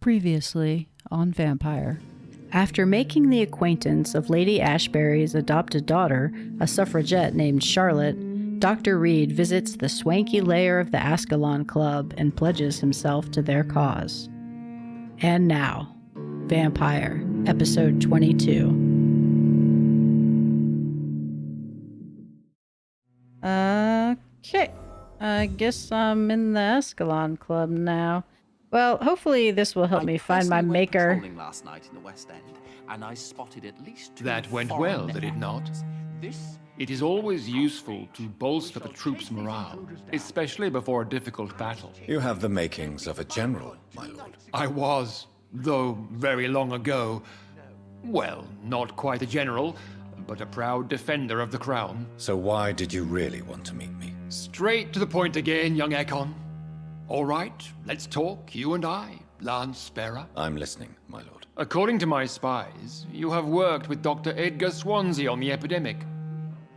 Previously on Vampyr. After making the acquaintance of Lady Ashbury's adopted daughter, a suffragette named Charlotte, Dr. Reid visits the swanky lair of the Ascalon Club and pledges himself to their cause. And now, Vampyr, Episode 22. Okay, I guess I'm in the Ascalon Club now. Well, hopefully this will help me find my maker. Went last night in the West End, and I spotted at least two That went foreign well, did it not? This It is always useful to bolster the troops' morale, especially before a difficult battle. You have the makings of a general, my lord. I was, though very long ago, well, not quite a general, but a proud defender of the crown. So why did you really want to meet me? Straight to the point again, young Ekon. All right, let's talk, you and I, Lance Sparrow. I'm listening, my lord. According to my spies, you have worked with Dr. Edgar Swansea on the epidemic,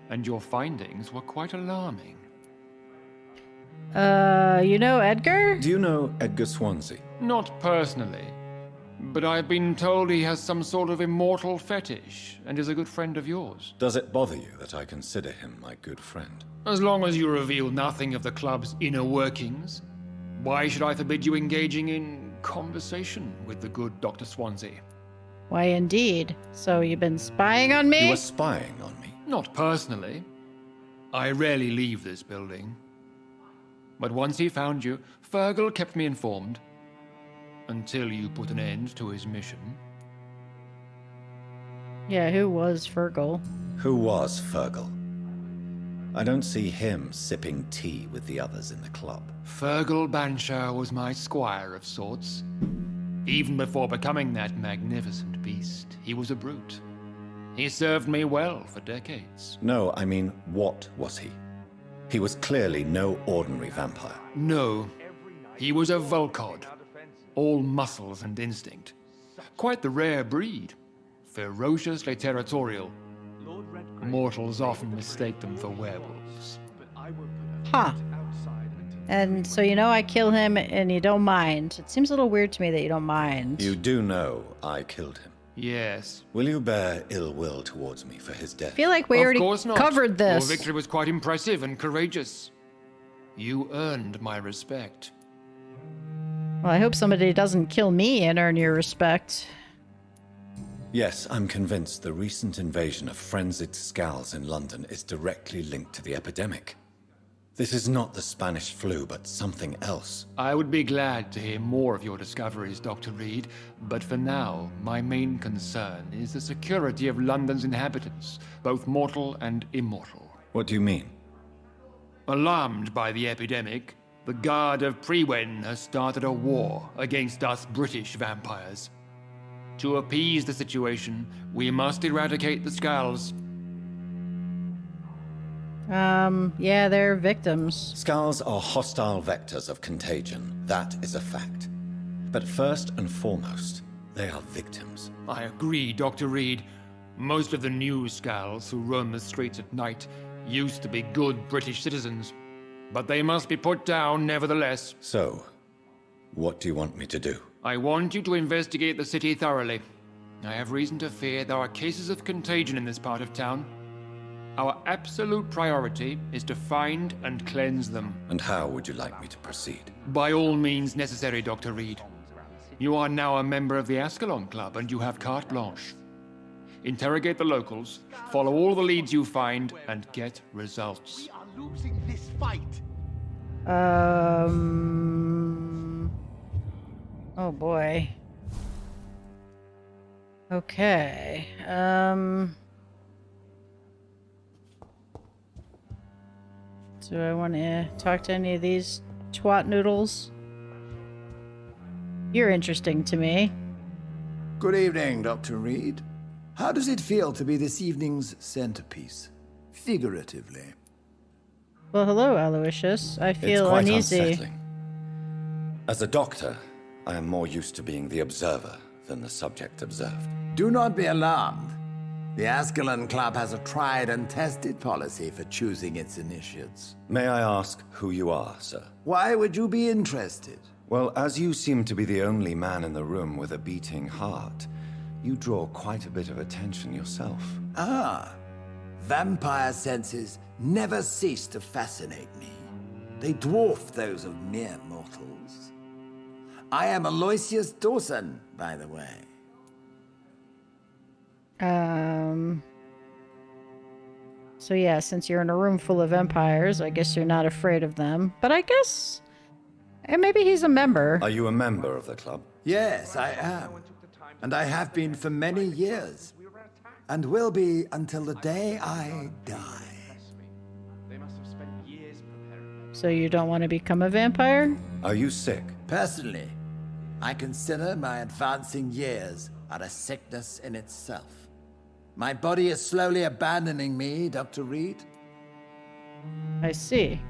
and your findings were quite alarming. You know Edgar? Do you know Edgar Swansea? Not personally, but I've been told he has some sort of immortal fetish and is a good friend of yours. Does it bother you that I consider him my good friend? As long as you reveal nothing of the club's inner workings, why should I forbid you engaging in conversation with the good Dr. Swansea? Why, indeed. So you've been spying on me? You were spying on me. Not personally. I rarely leave this building. But once he found you, Fergal kept me informed. Until you put an end to his mission. Yeah, who was Fergal? Who was Fergal? I don't see him sipping tea with the others in the club. Fergal Banshire was my squire of sorts. Even before becoming that magnificent beast, he was a brute. He served me well for decades. No, I mean, what was he? He was clearly no ordinary vampire. No, he was a Volcod. All muscles and instinct. Quite the rare breed. Ferociously territorial. Mortals often mistake them for werewolves. Huh. And so you know I kill him and you don't mind. It seems a little weird to me that you don't mind. You do know I killed him. Yes. Will you bear ill will towards me for his death? I feel like we already Of course not. covered this. Your victory was quite impressive and courageous. You earned my respect. Well, I hope somebody doesn't kill me and earn your respect. Yes, I'm convinced the recent invasion of frenzied Scals in London is directly linked to the epidemic. This is not the Spanish flu, but something else. I would be glad to hear more of your discoveries, Dr. Reid, but for now, my main concern is the security of London's inhabitants, both mortal and immortal. What do you mean? Alarmed by the epidemic, the Guard of Prewen has started a war against us British vampires. To appease the situation, we must eradicate the Scals. Yeah, they're victims. Scals are hostile vectors of contagion. That is a fact. But first and foremost, they are victims. I agree, Dr. Reid. Most of the new Scals who roam the streets at night used to be good British citizens. But they must be put down nevertheless. So, what do you want me to do? I want you to investigate the city thoroughly. I have reason to fear there are cases of contagion in this part of town. Our absolute priority is to find and cleanse them. And how would you like me to proceed? By all means necessary, Dr. Reid. You are now a member of the Ascalon Club and you have carte blanche. Interrogate the locals, follow all the leads you find, and get results. we are losing this fight. Oh boy. Okay. Do I want to talk to any of these twat noodles? You're interesting to me. Good evening, Dr. Reid. How does it feel to be this evening's centerpiece? Figuratively. Well, hello, Aloysius. I It's feel quite uneasy. unsettling. As a doctor, I am more used to being the observer than the subject observed. Do not be alarmed. The Ascalon Club has a tried and tested policy for choosing its initiates. May I ask who you are, sir? Why would you be interested? Well, as you seem to be the only man in the room with a beating heart, you draw quite a bit of attention yourself. Ah, vampire senses never cease to fascinate me. They dwarf those of mere mortals. I am Aloysius Dawson, by the way. So yeah, since you're in a room full of vampires, I guess you're not afraid of them. But I guess... And maybe he's a member. Are you a member of the club? Yes, I am. And I have been for many years. And will be until the day I die. So you don't want to become a vampire? Are you sick? Personally, I consider my advancing years are a sickness in itself. My body is slowly abandoning me, Dr. Reid. I see.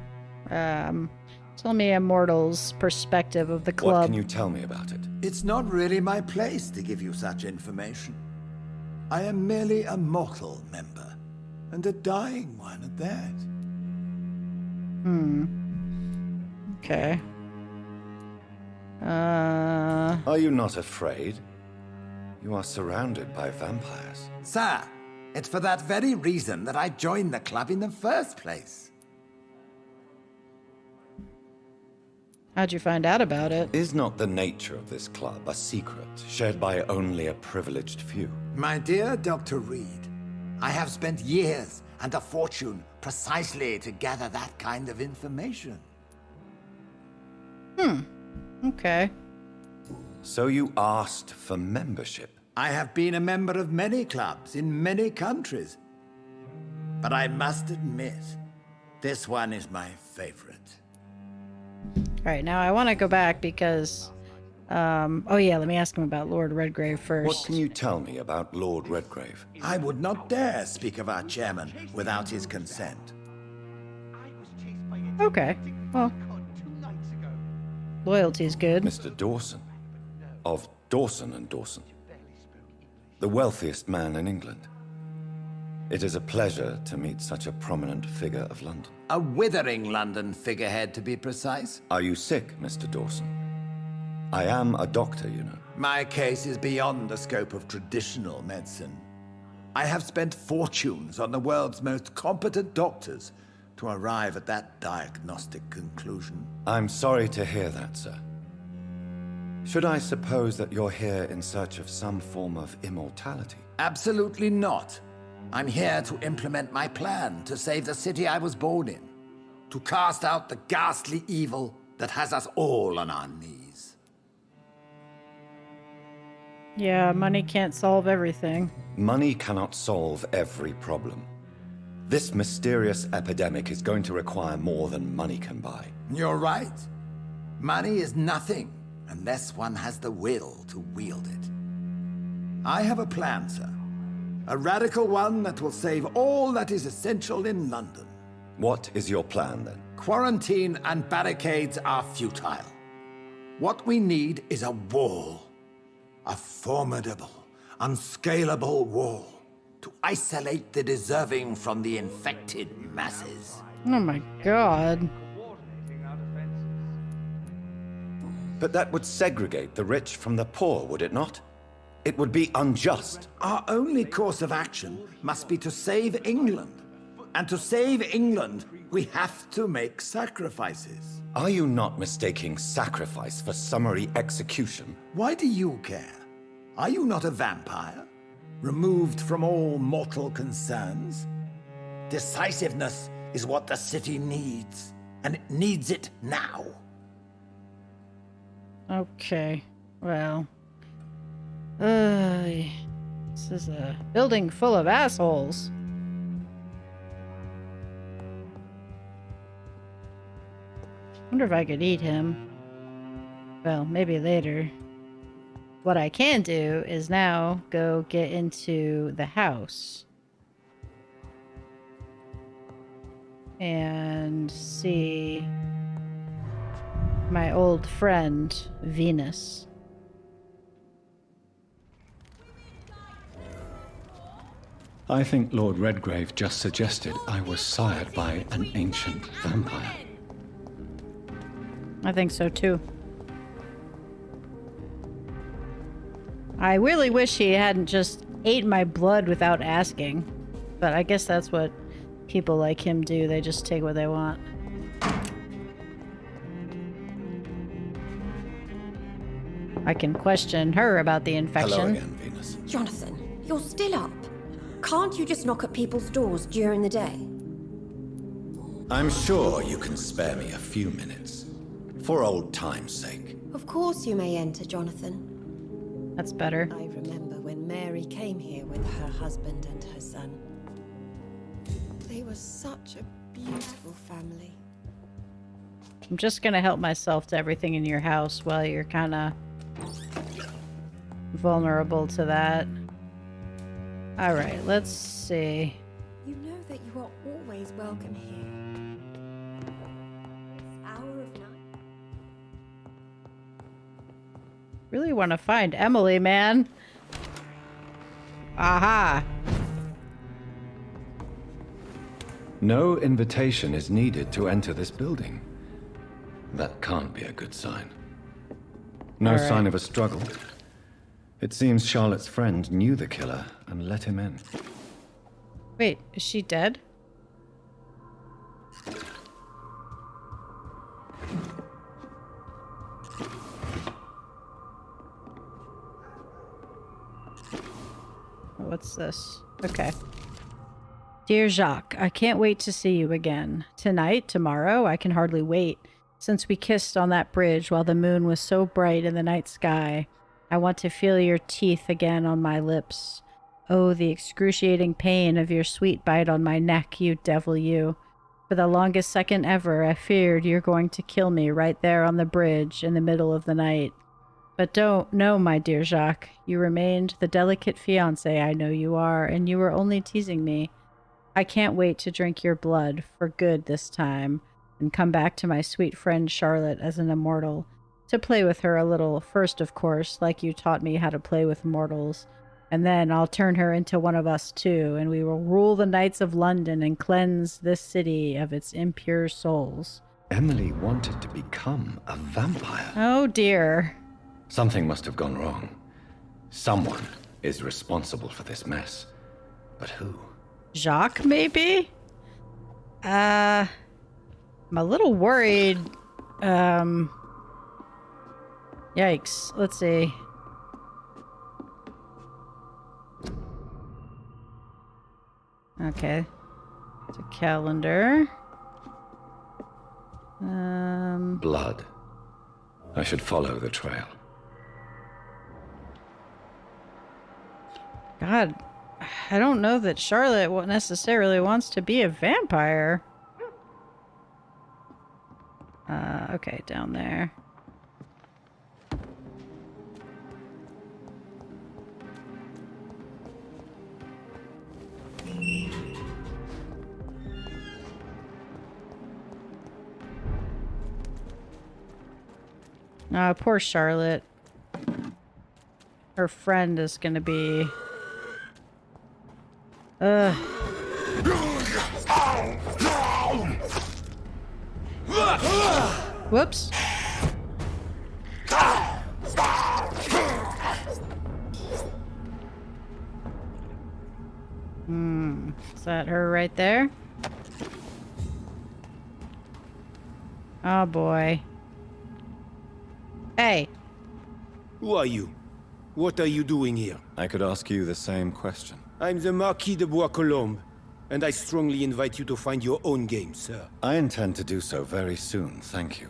Tell me a mortal's perspective of the club. What can you tell me about it? It's not really my place to give you such information. I am merely a mortal member, and a dying one at that. Okay. Are you not afraid? You are surrounded by vampires. Sir, it's for that very reason that I joined the club in the first place. How'd you find out about it? Is not the nature of this club a secret shared by only a privileged few? My dear Dr. Reid, I have spent years and a fortune precisely to gather that kind of information. Okay. So you asked for membership? I have been a member of many clubs in many countries. But I must admit, this one is my favorite. Alright, now I want to go back because... oh yeah, let me ask him about Lord Redgrave first. What can you tell me about Lord Redgrave? I would not dare speak of our chairman without his consent. Okay, well... Loyalty's good. Mr. Dawson. Of Dawson and Dawson. The wealthiest man in England. It is a pleasure to meet such a prominent figure of London. A withering London figurehead, to be precise. Are you sick, Mr. Dawson? I am a doctor, you know. My case is beyond the scope of traditional medicine. I have spent fortunes on the world's most competent doctors to arrive at that diagnostic conclusion. I'm sorry to hear that, sir. Should I suppose that you're here in search of some form of immortality? Absolutely not. I'm here to implement my plan to save the city I was born in. To cast out the ghastly evil that has us all on our knees. Yeah, money can't solve everything. Money cannot solve every problem. This mysterious epidemic is going to require more than money can buy. You're right. Money is nothing unless one has the will to wield it. I have a plan, sir. A radical one that will save all that is essential in London. What is your plan, then? Quarantine and barricades are futile. What we need is a wall. A formidable, unscalable wall to isolate the deserving from the infected masses. Oh my god. But that would segregate the rich from the poor, would it not? It would be unjust. Our only course of action must be to save England. And to save England, we have to make sacrifices. Are you not mistaking sacrifice for summary execution? Why do you care? Are you not a vampire? Removed from all mortal concerns? Decisiveness is what the city needs, and it needs it now. Okay, well... this is a building full of assholes. Wonder if I could eat him. Well, maybe later. What I can do is now go get into the house. And see my old friend, Venus. I think Lord Redgrave just suggested I was sired by an ancient vampire. I think so too. I really wish he hadn't just ate my blood without asking. But I guess that's what people like him do. They just take what they want. I can question her about the infection. Hello again, Venus. Jonathan, you're still up. Can't you just knock at people's doors during the day? I'm sure you can spare me a few minutes. For old time's sake. Of course you may enter, Jonathan. That's better. I remember when Mary came here with her husband and her son. They were such a beautiful family. I'm just gonna help myself to everything in your house while you're kinda vulnerable to that. Alright, let's see. You know that you are always welcome here. This hour of night. Really want to find Emily, man. Aha. No invitation is needed to enter this building. That can't be a good sign. No All right. sign of a struggle. It seems Charlotte's friend knew the killer and let him in. Wait, is she dead? What's this? Okay. Dear Jacques, I can't wait to see you again. Tonight, tomorrow, I can hardly wait. Since we kissed on that bridge while the moon was so bright in the night sky, I want to feel your teeth again on my lips. Oh, the excruciating pain of your sweet bite on my neck, you devil, you. For the longest second ever, I feared you're going to kill me right there on the bridge in the middle of the night. But don't, no, my dear Jacques. You remained the delicate fiancé I know you are, and you were only teasing me. I can't wait to drink your blood, for good this time, and come back to my sweet friend Charlotte as an immortal, to play with her a little, first of course, like you taught me how to play with mortals, and then I'll turn her into one of us too, and we will rule the knights of London and cleanse this city of its impure souls. Emily wanted to become a vampire. Oh dear. Something must have gone wrong. Someone is responsible for this mess. But who? Jacques, maybe? I'm a little worried. Yikes. Let's see. Okay. It's a calendar. Blood. I should follow the trail. God, I don't know that Charlotte necessarily wants to be a vampire. Okay, down there. Oh, poor Charlotte. Her friend is gonna be... Whoops. Is that her right there? Oh boy. Hey. Who are you? What are you doing here? I could ask you the same question. I'm the Marquis de Bois-Colombes, and I strongly invite you to find your own game, sir. I intend to do so very soon, thank you.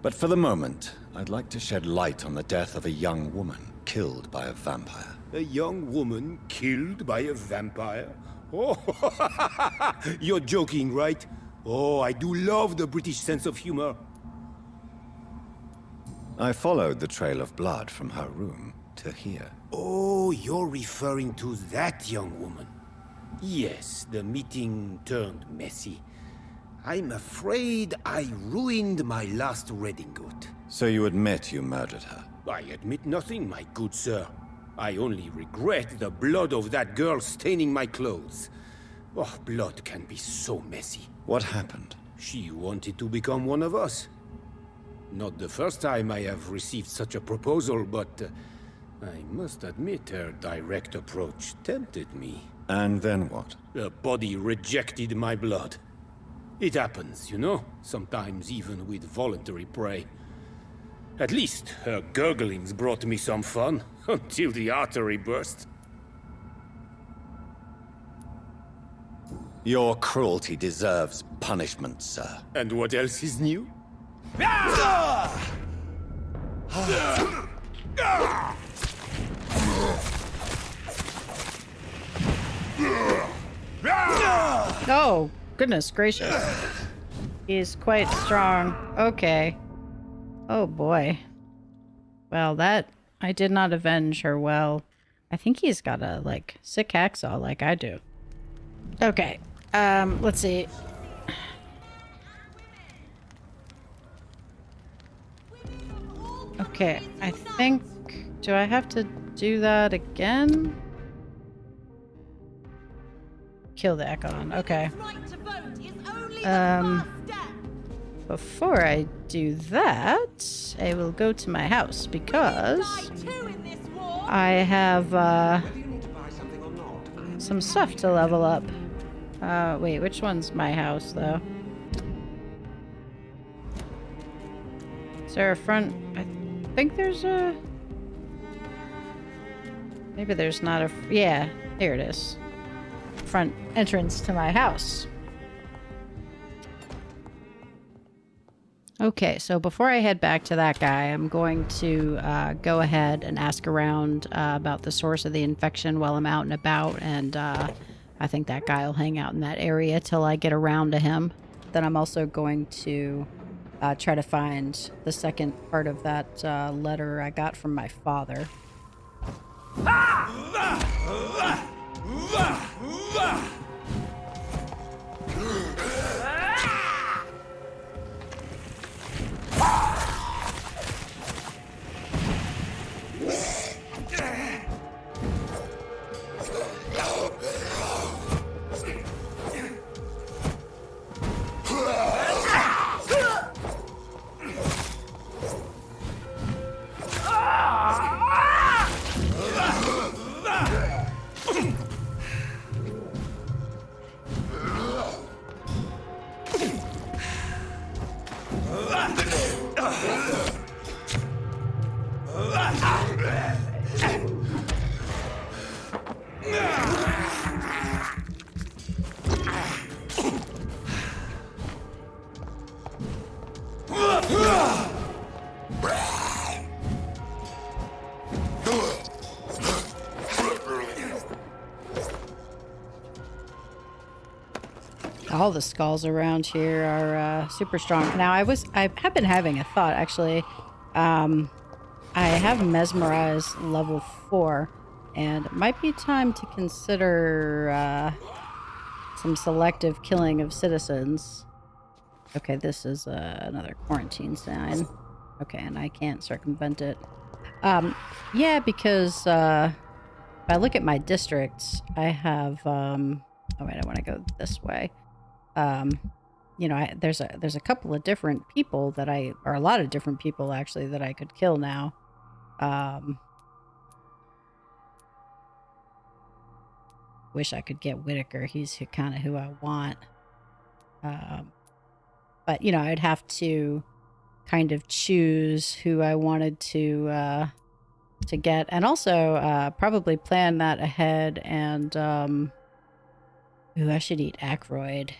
But for the moment, I'd like to shed light on the death of a young woman killed by a vampire. A young woman killed by a vampire? Oh, you're joking, right? Oh, I do love the British sense of humor. I followed the trail of blood from her room to here. Oh, you're referring to that young woman. Yes, the meeting turned messy. I'm afraid I ruined my last redingote. So you admit you murdered her? I admit nothing, my good sir. I only regret the blood of that girl staining my clothes. Oh, blood can be so messy. What happened? She wanted to become one of us. Not the first time I have received such a proposal, but I must admit her direct approach tempted me. And then what? The body rejected my blood. It happens, you know, sometimes even with voluntary prey. At least her gurglings brought me some fun, until the artery burst. Your cruelty deserves punishment, sir. And what else is new? Oh, goodness gracious. He's quite strong. Okay. Oh boy. Well, that... I did not avenge her well. I think he's got a, like, sick hacksaw like I do. Okay. Let's see. Okay, I think... Do I have to do that again? Kill the Ascalon. Okay. Before I do that, I will go to my house because I have some stuff to level up. Wait, which one's my house though? Is there a front? I think there's a... Maybe there's not a... Yeah, here it is. Front entrance to my house. Okay, so before I head back to that guy, I'm going to go ahead and ask around about the source of the infection while I'm out and about, and I think that guy will hang out in that area till I get around to him. Then I'm also going to try to find the second part of that letter I got from my father. All the skulls around here are super strong. Now, I have been having a thought, actually. I have Mesmerize level 4, and it might be time to consider some selective killing of citizens. Okay, this is another quarantine sign. Okay, and I can't circumvent it. Yeah, because if I look at my districts, I have... oh, wait, I want to go this way. You know, there's a couple of different people that or a lot of different people actually that I could kill now. Wish I could get Whitaker. He's kind of who I want. But you know, I'd have to kind of choose who I wanted to get, and also probably plan that ahead. And ooh, I should eat Ackroyd.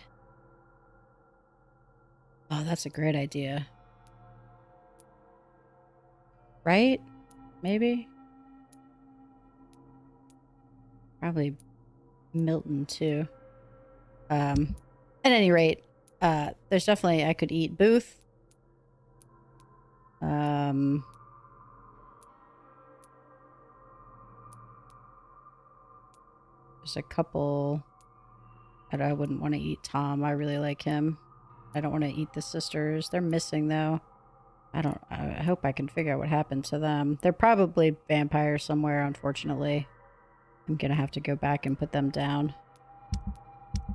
Oh, that's a great idea. Right? Maybe? Probably Milton, too. At any rate, there's definitely... I could eat Booth. There's a couple... I wouldn't want to eat Tom. I really like him. I don't want to eat the sisters. They're missing, though. I hope I can figure out what happened to them. They're probably vampires somewhere, unfortunately. I'm gonna have to go back and put them down.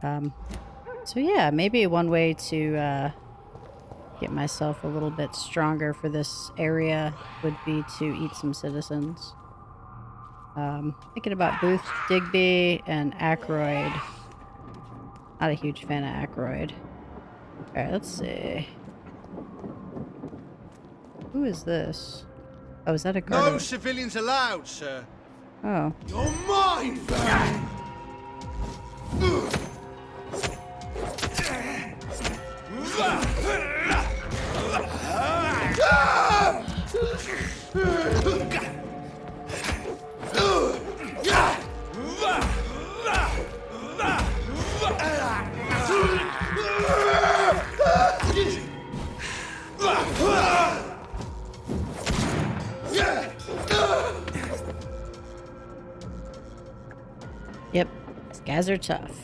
So yeah, maybe one way to get myself a little bit stronger for this area would be to eat some citizens. Thinking about Booth, Digby, and Aykroyd. Not a huge fan of Aykroyd. Alright, let's see. Who is this? Oh, is that a guard? No civilians allowed, sir. Oh. You're mine, Van! Yep, these guys are tough.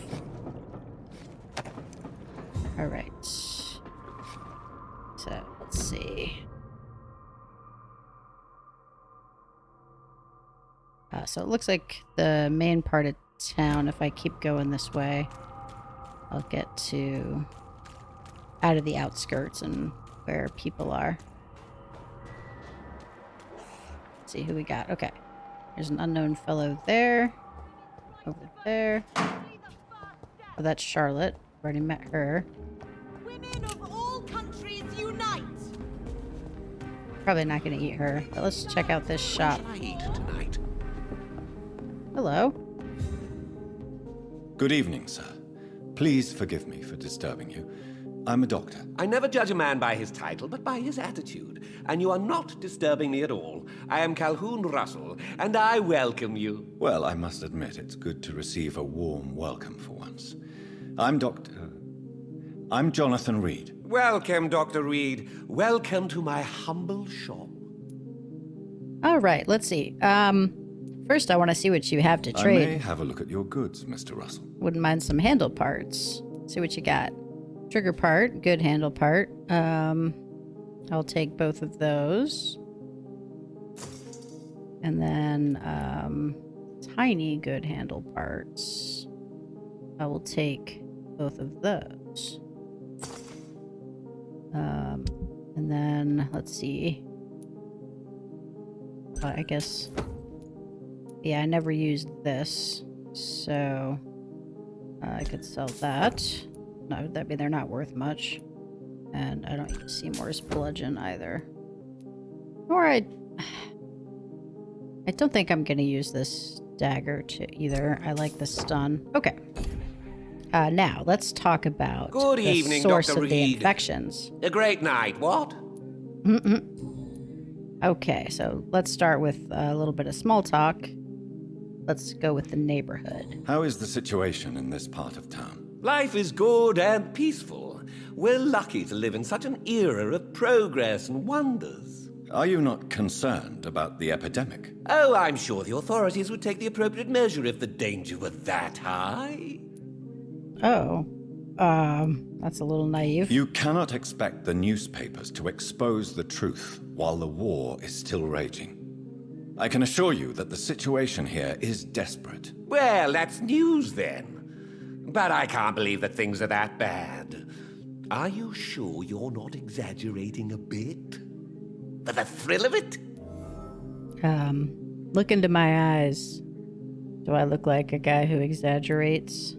Alright. So, let's see. So it looks like the main part of town, if I keep going this way, I'll get to out of the outskirts and where people are. Let's see who we got. Okay. There's an unknown fellow there. Over there. Oh, that's Charlotte. Already met her. Women of all countries unite! Probably not going to eat her, but let's check out this shop. What shall I eat tonight? Hello. Good evening, sir. Please forgive me for disturbing you. I'm a doctor. I never judge a man by his title, but by his attitude. And you are not disturbing me at all. I am Calhoun Russell, and I welcome you. Well, I must admit it's good to receive a warm welcome for once. I'm Jonathan Reid. Welcome, Dr. Reid. Welcome to my humble shop. All right, let's see. First I want to see what you have to trade. I may have a look at your goods, Mr. Russell. Wouldn't mind some handle parts. See what you got. Trigger part, good handle part. I'll take both of those. And then, tiny good handle parts. I will take both of those. And then, let's see. I guess... Yeah, I never used this, so I could sell that. No, that'd be they're not worth much. And I don't use Seymour's bludgeon either. Or I don't think I'm gonna use this dagger to either. I like the stun. Okay. Now let's talk about Good the evening, source Dr. of the Reid. infections. A great night, what? Okay, so let's start with a little bit of small talk. Let's go with the neighborhood. How is the situation in this part of town? Life is good and peaceful. We're lucky to live in such an era of progress and wonders. Are you not concerned about the epidemic? Oh, I'm sure the authorities would take the appropriate measure if the danger were that high. Oh, that's a little naive. You cannot expect the newspapers to expose the truth while the war is still raging. I can assure you that the situation here is desperate. Well, that's news then. But I can't believe that things are that bad. Are you sure you're not exaggerating a bit? For the thrill of it? Look into my eyes. Do I look like a guy who exaggerates?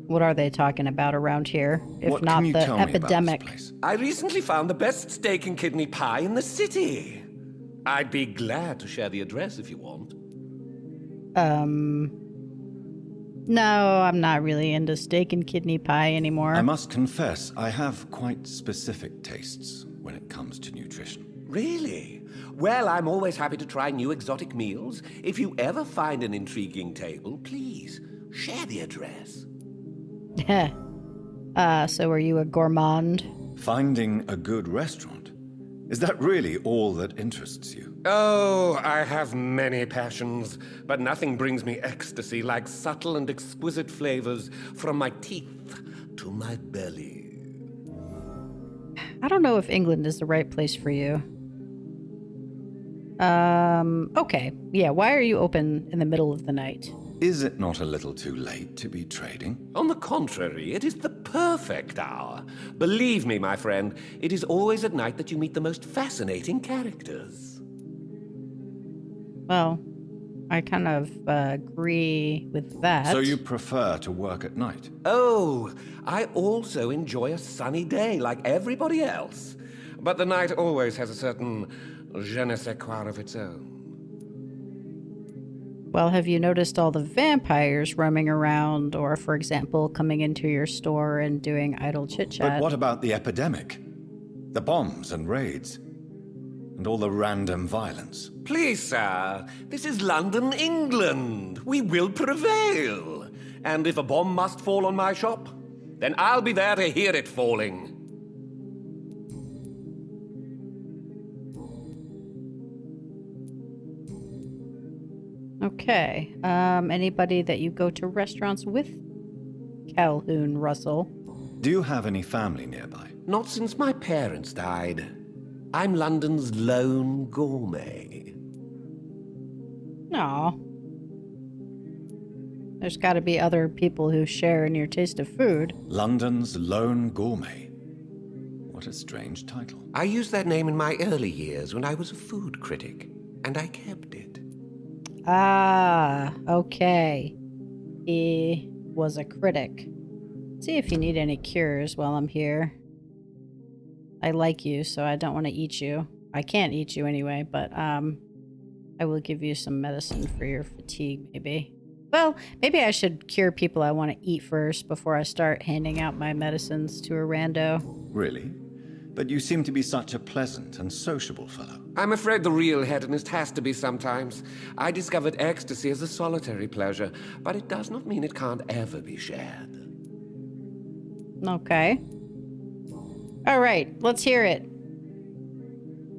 What are they talking about around here, if What not can you the tell me about this epidemic? place? I recently found the best steak and kidney pie in the city. I'd be glad to share the address if you want. No, I'm not really into steak and kidney pie anymore. I must confess, I have quite specific tastes when it comes to nutrition. Really? Well, I'm always happy to try new exotic meals. If you ever find an intriguing table, please share the address. So are you a gourmand? Finding a good restaurant? Is that really all that interests you? Oh, I have many passions, but nothing brings me ecstasy like subtle and exquisite flavors from my teeth to my belly. I don't know if England is the right place for you. Okay. Yeah, why are you open in the middle of the night? Is it not a little too late to be trading? On the contrary, it is the perfect hour. Believe me, my friend, it is always at night that you meet the most fascinating characters. Well, I kind of agree with that. So you prefer to work at night? Oh, I also enjoy a sunny day like everybody else. But the night always has a certain je ne sais quoi of its own. Well, have you noticed all the vampires roaming around, or, for example, coming into your store and doing idle chit-chat? But what about the epidemic? The bombs and raids? And all the random violence? Please, sir, this is London, England. We will prevail. And if a bomb must fall on my shop, then I'll be there to hear it falling. Okay. Anybody that you go to restaurants with? Calhoun Russell. Do you have any family nearby? Not since my parents died. I'm London's lone gourmet. Aw. There's got to be other people who share in your taste of food. London's lone gourmet. What a strange title. I used that name in my early years when I was a food critic, and I kept it. Ah, okay. He was a critic. See if you need any cures while I'm here. I like you, so I don't want to eat you. I can't eat you anyway, but I will give you some medicine for your fatigue, maybe. Well, maybe I should cure people I want to eat first before I start handing out my medicines to a rando. Really? But you seem to be such a pleasant and sociable fellow. I'm afraid the real hedonist has to be sometimes. I discovered ecstasy as a solitary pleasure, but it does not mean it can't ever be shared. Okay. All right, let's hear it.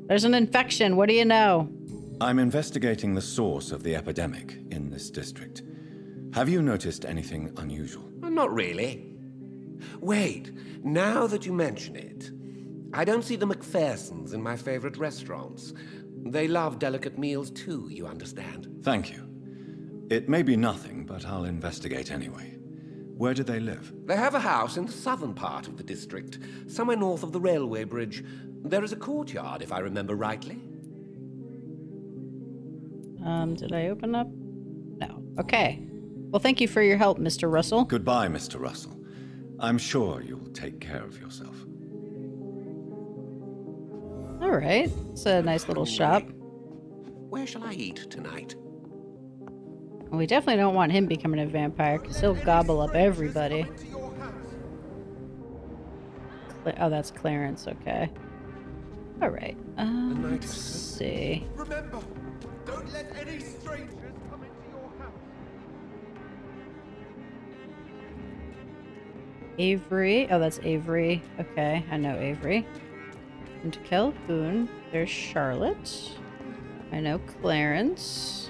There's an infection. What do you know? I'm investigating the source of the epidemic in this district. Have you noticed anything unusual? Not really. Wait, now that you mention it, I don't see the McPhersons in my favorite restaurants. They love delicate meals too, you understand. Thank you. It may be nothing, but I'll investigate anyway. Where do they live? They have a house in the southern part of the district, somewhere north of the railway bridge. There is a courtyard, if I remember rightly. Did I open up? No. Okay. Well, thank you for your help, Mr. Russell. Goodbye, Mr. Russell. I'm sure you'll take care of yourself. All right. It's a nice little shop. Where shall I eat tonight? We definitely don't want him becoming a vampire, because he'll gobble up everybody. Oh, that's Clarence. Okay. All right. Let's see. Remember, don't let any strangers come into your house. Avery. Oh, that's Avery. Okay, I know Avery. And Calhoun. There's Charlotte. I know Clarence.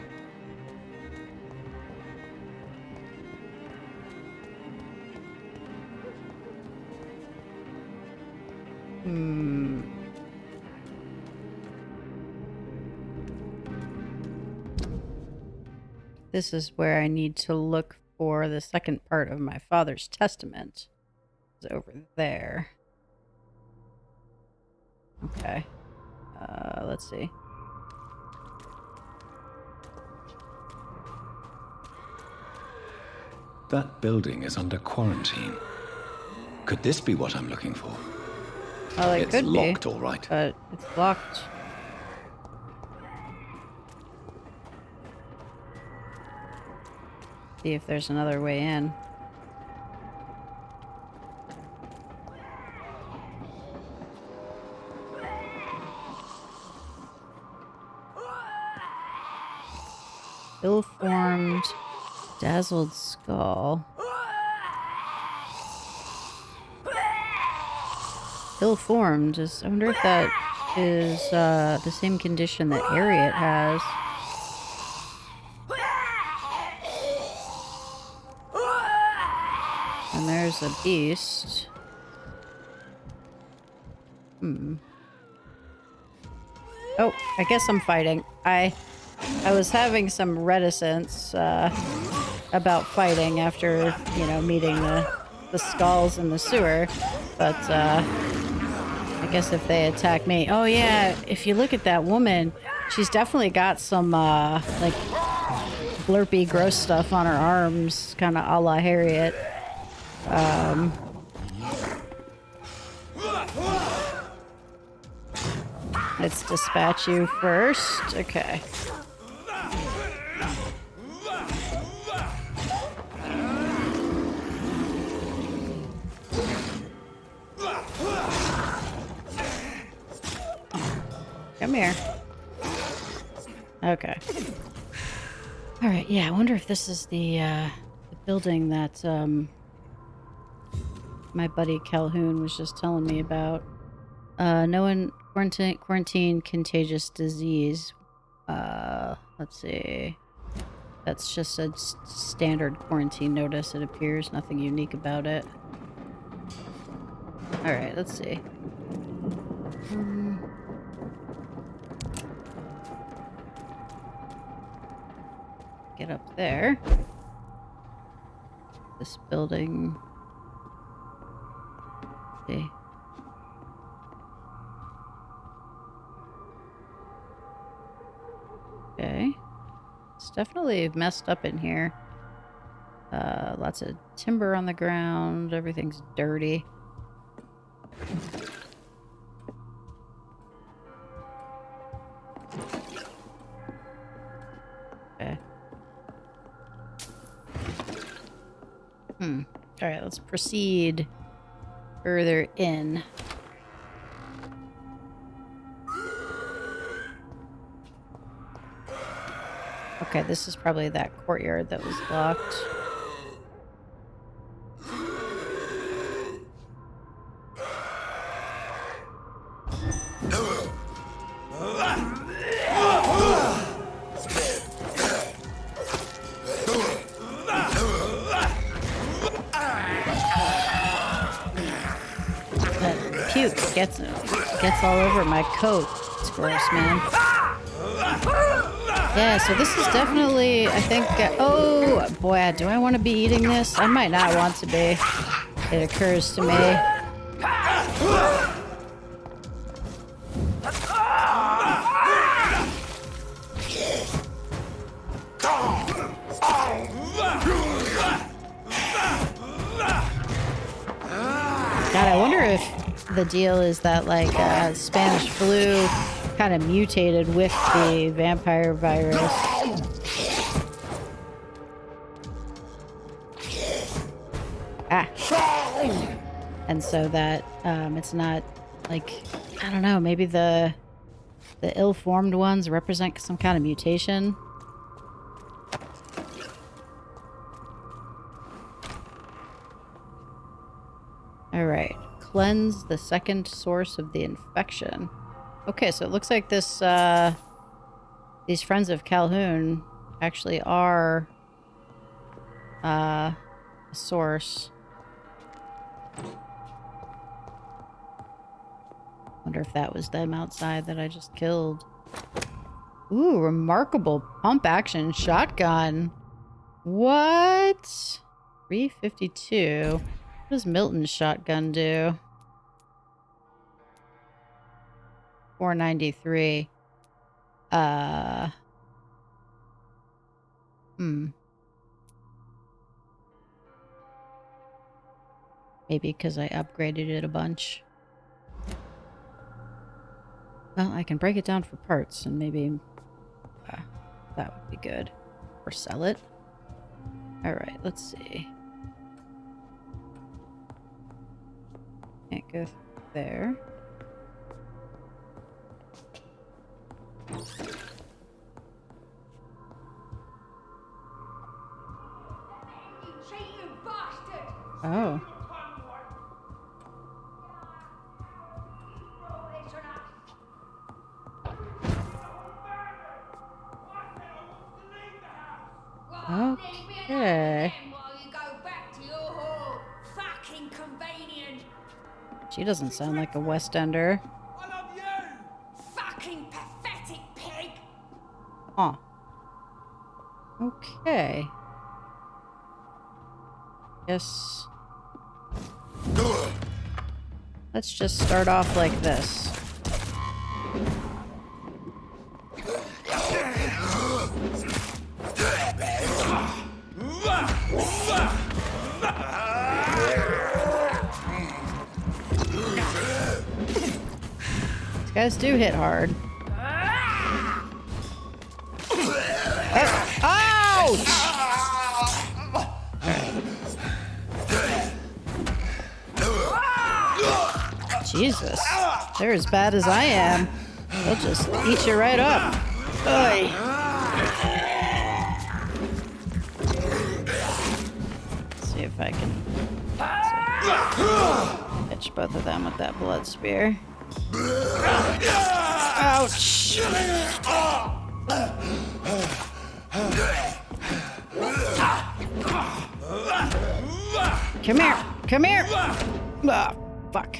This is where I need to look for the second part of my father's testament. It's over there. Okay. Let's see. That building is under quarantine. Could this be what I'm looking for? Well, it could be. It's locked, all right. But it's locked. See if there's another way in. Ill-formed, dazzled skull. Ill-formed. I wonder if that is the same condition that Harriet has. And there's a beast. Oh, I guess I'm fighting. I was having some reticence about fighting after, meeting the skulls in the sewer. But I guess if they attack me... Oh yeah, if you look at that woman, She's definitely got some, like, blurpy, gross stuff on her arms, kind of a la Harriet. Let's dispatch you first. Okay. Come here. Okay. Alright, yeah, I wonder if this is the building that, my buddy Calhoun was just telling me about. No one quarantine contagious disease. Let's see. That's just a standard quarantine notice, it appears. Nothing unique about it. Alright, let's see. Get up there. This building. Let's see. Okay. It's definitely messed up in here. Lots of timber on the ground. Everything's dirty. Okay. Alright, let's proceed further in. Okay, this is probably that courtyard that was locked. That puke gets all over my coat. It's gross, man. Yeah, so this is definitely, I think, oh boy, do I want to be eating this? I might not want to be. It occurs to me. God, I wonder if the deal is that, like, Spanish flu kind of mutated with the vampire virus. And so that it's not, like, I don't know, maybe the ill-formed ones represent some kind of mutation. Alright. Cleanse the second source of the infection. Okay, so it looks like this, these friends of Calhoun actually are, a source. Wonder if that was them outside that I just killed. Ooh, remarkable pump-action shotgun. What? 352. What does Milton's shotgun do? 493. Maybe because I upgraded it a bunch. Well, I can break it down for parts and maybe that would be good. Or sell it. Alright, let's see. Can't go through there. Oh. Okay. She doesn't sound like a West Ender. I love you! Fucking pathetic pig! Huh. Okay. Guess. Let's just start off like this. guys do hit hard. Ouch! Jesus. They're as bad as I am. They'll just eat you right up. Oy. Let's see if I can catch both of them with that blood spear. Ouch! Come here! Come here! Ah, fuck.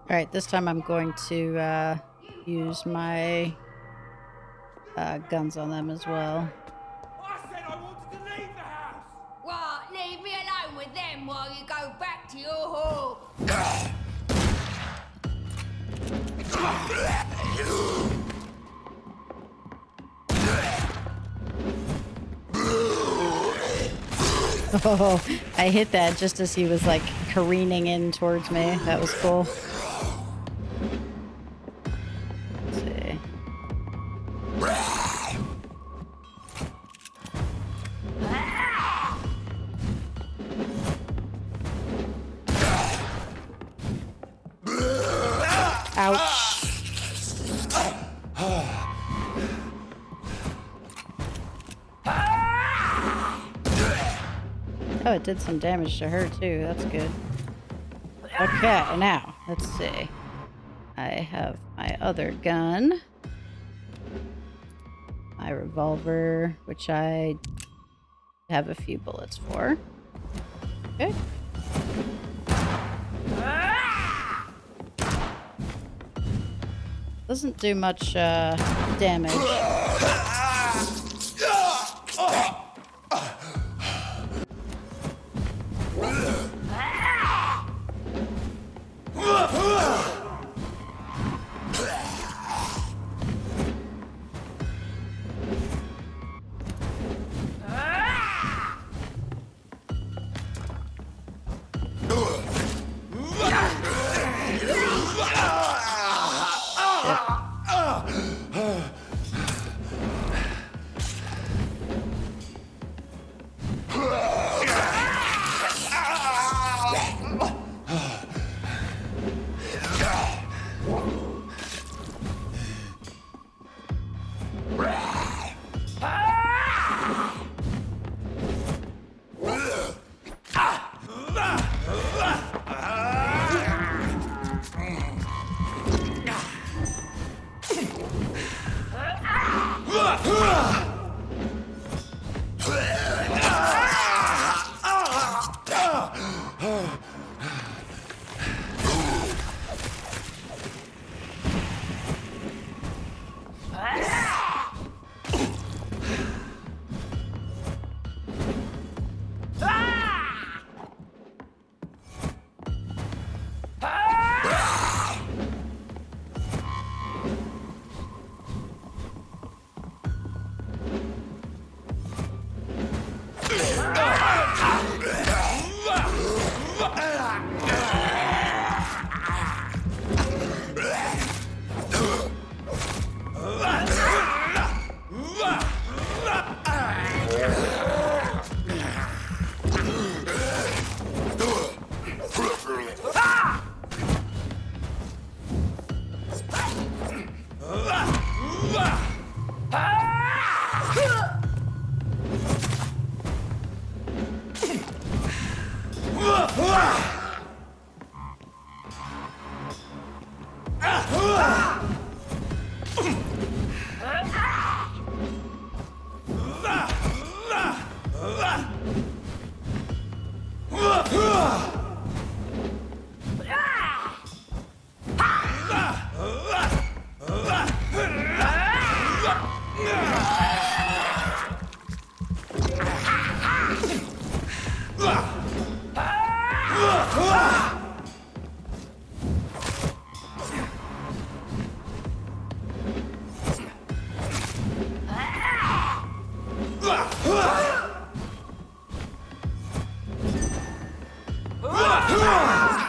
Alright, this time I'm going to use my guns on them as well. I said I wanted to leave the house! What? Leave me alone with them while you go back to your hall. Oh, I hit that just as he was like careening in towards me. That was cool. Let's see. Ouch. Oh, it did some damage to her too. That's good. Okay, now, let's see. I have my other gun. My revolver, which I have a few bullets for. Okay. Doesn't do much damage.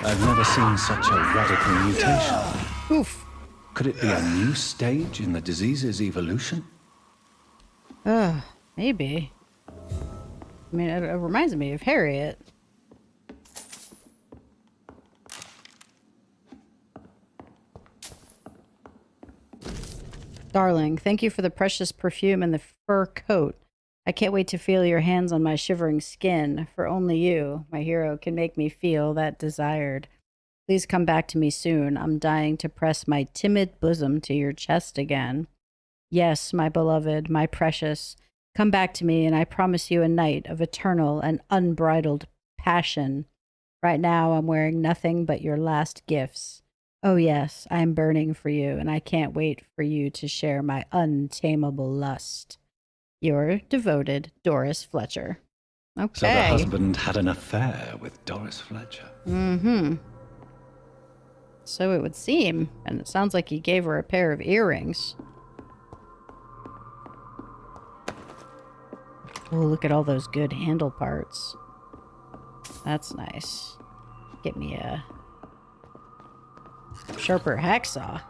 I've never seen such a radical mutation. Oof. Could it be a new stage in the disease's evolution? Maybe. I mean, it reminds me of Harriet. Darling, thank you for the precious perfume and the fur coat. I can't wait to feel your hands on my shivering skin, for only you, my hero, can make me feel that desired. Please come back to me soon. I'm dying to press my timid bosom to your chest again. Yes, my beloved, my precious, come back to me, and I promise you a night of eternal and unbridled passion. Right now, I'm wearing nothing but your last gifts. Oh yes, I am burning for you, and I can't wait for you to share my untamable lust. Your devoted Doris Fletcher. Okay. So the husband had an affair with Doris Fletcher. Mm-hmm. So it would seem, and it sounds like he gave her a pair of earrings. Oh, look at all those good handle parts. That's nice. Get me a sharper hacksaw.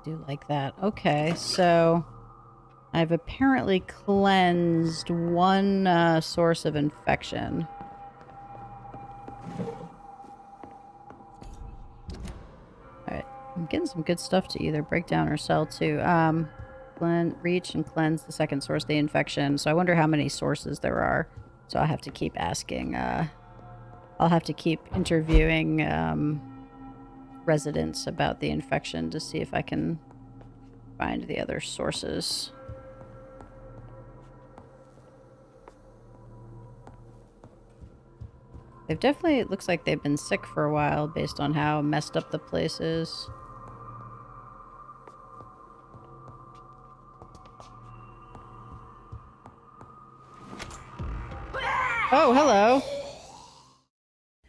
Do like that. Okay, so I've apparently cleansed one source of infection. Alright, I'm getting some good stuff to either break down or sell too. Reach and cleanse the second source of the infection. So I wonder how many sources there are. So I'll have to keep asking. I'll have to keep interviewing residents about the infection to see if I can find the other sources. They've definitely, it looks like they've been sick for a while based on how messed up the place is. Oh, hello.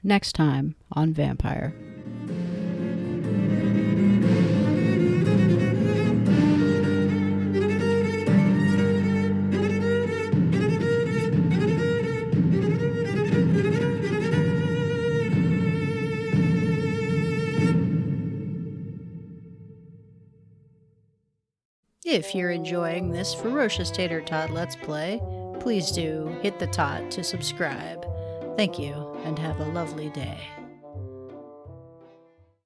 Next time on Vampyr. If you're enjoying this Ferocious Tater Tot Let's Play, please do hit the tot to subscribe. Thank you, and have a lovely day.